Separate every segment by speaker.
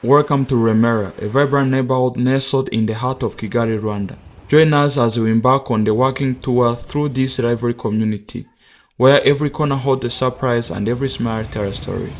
Speaker 1: Welcome to Remera, a vibrant neighborhood nestled in the heart of Kigali, Rwanda. Join us as we embark on the walking tour through this lively community, where every corner holds a surprise and every smile tells a story.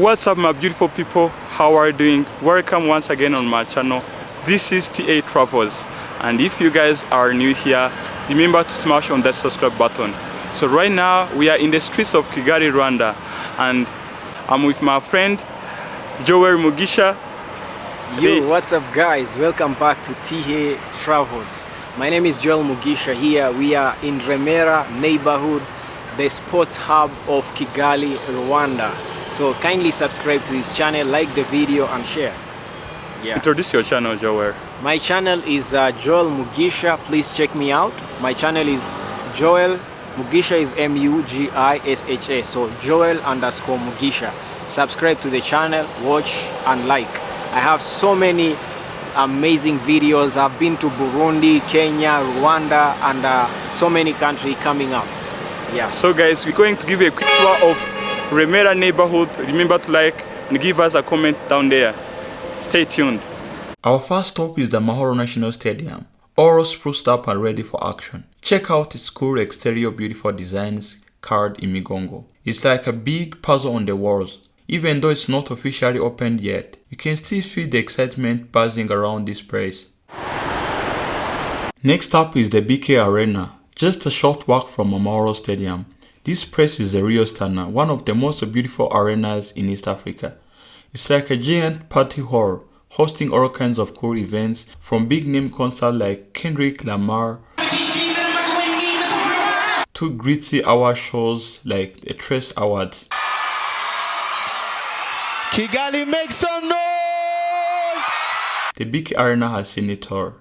Speaker 1: What's up, my beautiful people? How are you doing? Welcome once again on my channel. This is TA Travels, and if you guys are new here, remember to smash on that subscribe button. So right now we are in the streets of Kigali, Rwanda, and I'm with my friend Joel Mugisha.
Speaker 2: Yo, what's up guys? Welcome back to TA Travels. My name is Joel Mugisha. Here we are in Remera neighborhood, the sports hub of Kigali, Rwanda. So kindly subscribe to his channel, like the video and share. Yeah.
Speaker 1: Introduce your channel, Joel.
Speaker 2: My channel is Joel Mugisha. Please check me out. My channel is Joel Mugisha, is Mugisha. So Joel_Mugisha. Subscribe to the channel, watch and like. I have so many amazing videos. I've been to Burundi, Kenya, Rwanda, and so many countries coming up. Yeah.
Speaker 1: So guys, we're going to give you a quick tour of Remera neighborhood. Remember to like and give us a comment down there. Stay tuned. Our first stop is the Amahoro National Stadium, all spruced up and ready for action. Check out its cool exterior, beautiful designs carved in Migongo. It's like a big puzzle on the walls. Even though it's not officially opened yet, you can still feel the excitement buzzing around this place. Next up is the BK Arena, just a short walk from Amahoro Stadium. This place is a real stunner, one of the most beautiful arenas in East Africa. It's like a giant party hall, hosting all kinds of cool events, from big name concerts like Kendrick Lamar to gritty hour shows like the Trace Awards.
Speaker 3: Kigali, make some noise!
Speaker 1: The big arena has seen it all.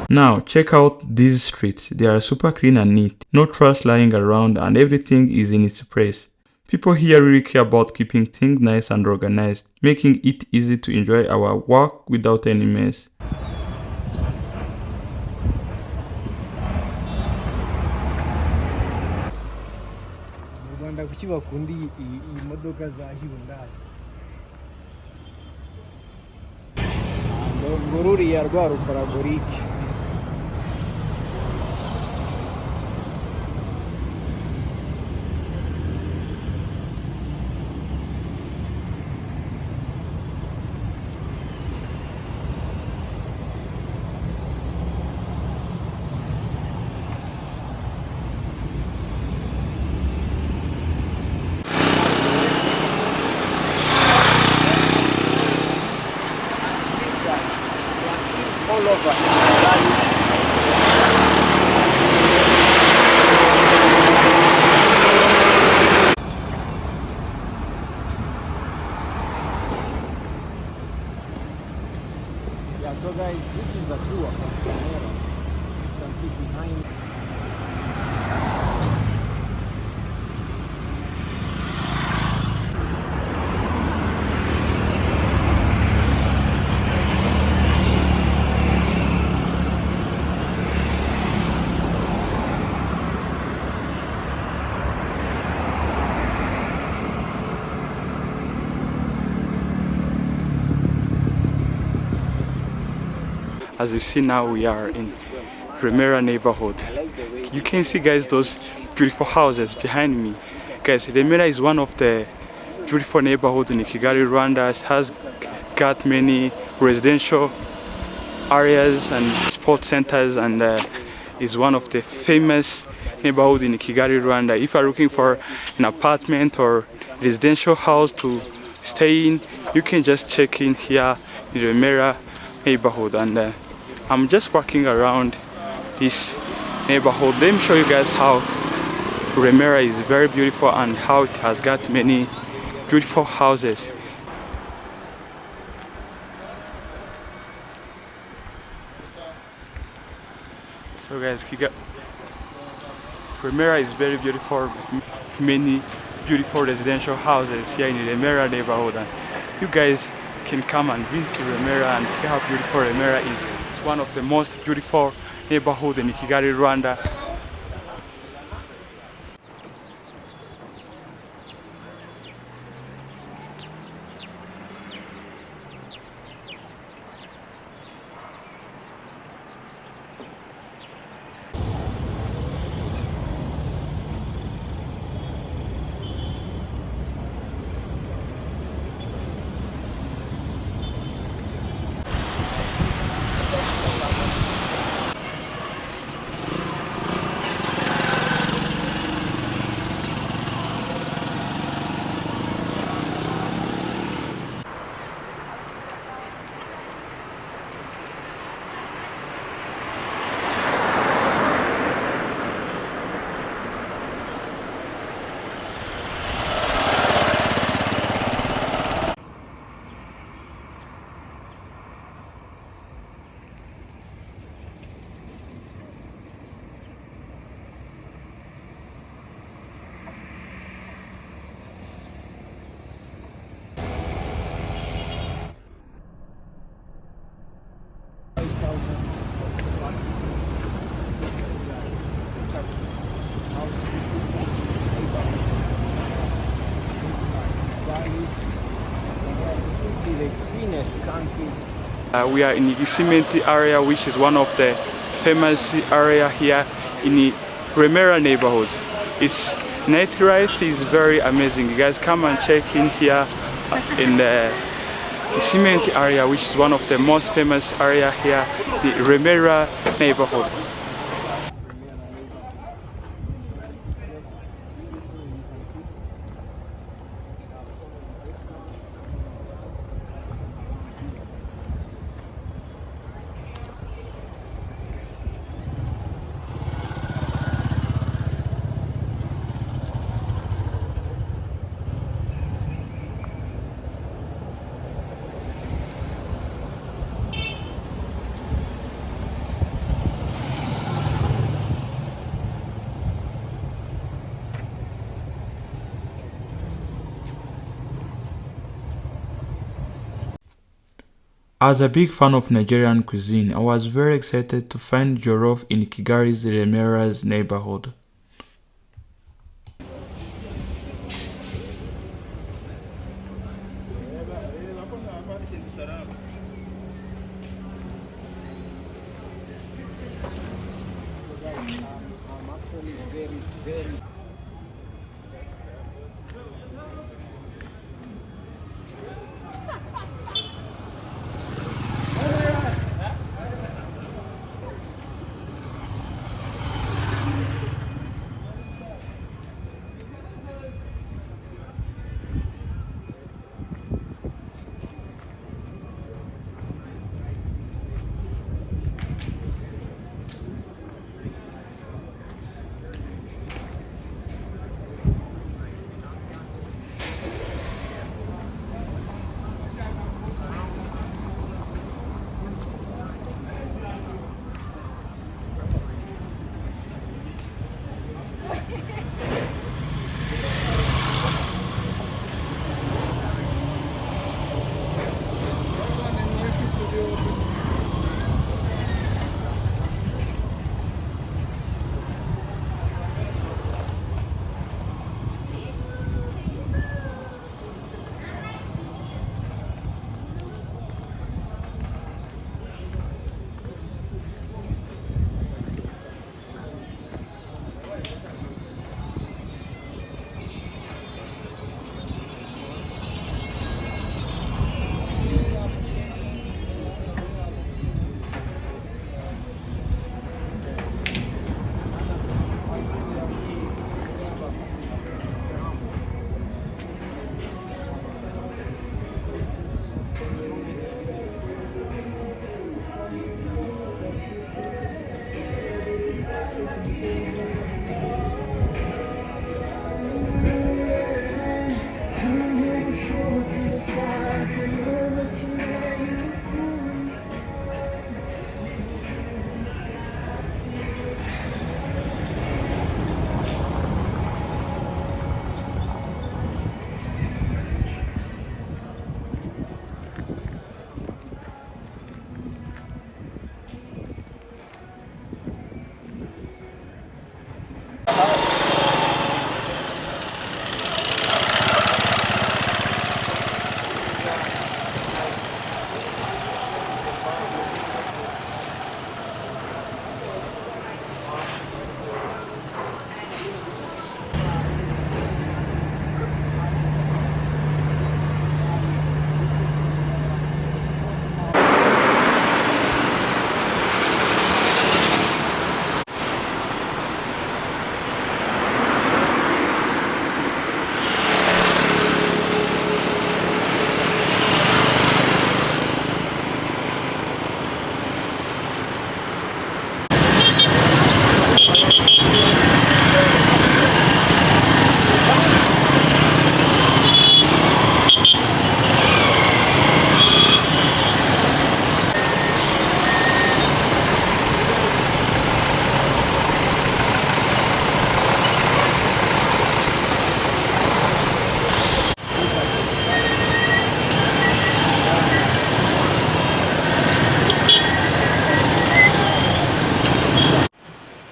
Speaker 1: Now check out these streets. They are super clean and neat, no trash lying around, and everything is in its place. People here really care about keeping things nice and organized, making it easy to enjoy our work without any mess.
Speaker 2: All over. Yeah, so guys, this is a tour from Remera. You can see behind.
Speaker 1: As you see now, we are in Remera neighborhood. You can see, guys, those beautiful houses behind me. Guys, Remera is one of the beautiful neighborhoods in Kigali, Rwanda. It has got many residential areas and sports centers, and is one of the famous neighborhoods in Kigali, Rwanda. If you are looking for an apartment or residential house to stay in, you can just check in here in Remera neighborhood. And I'm just walking around this neighborhood. Let me show you guys how Remera is very beautiful and how it has got many beautiful houses. So guys, Remera is very beautiful with many beautiful residential houses here in the Remera neighborhood. And you guys can come and visit Remera and see how beautiful Remera is. One of the most beautiful neighborhood in Kigali, Rwanda. We are in the cement area, which is one of the famous area here in the Remera neighborhoods. Its nightlife is very amazing. You guys come and check in here in the cement area, which is one of the most famous area here, the Remera neighborhood. As a big fan of Nigerian cuisine, I was very excited to find jollof in Kigali's Remera's neighborhood.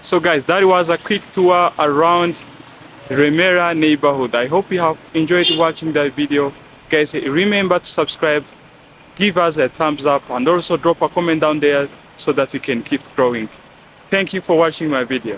Speaker 1: So guys, that was a quick tour around Remera neighborhood. I hope you have enjoyed watching that video. Guys, remember to subscribe, give us a thumbs up, and also drop a comment down there so that we can keep growing. Thank you for watching my video.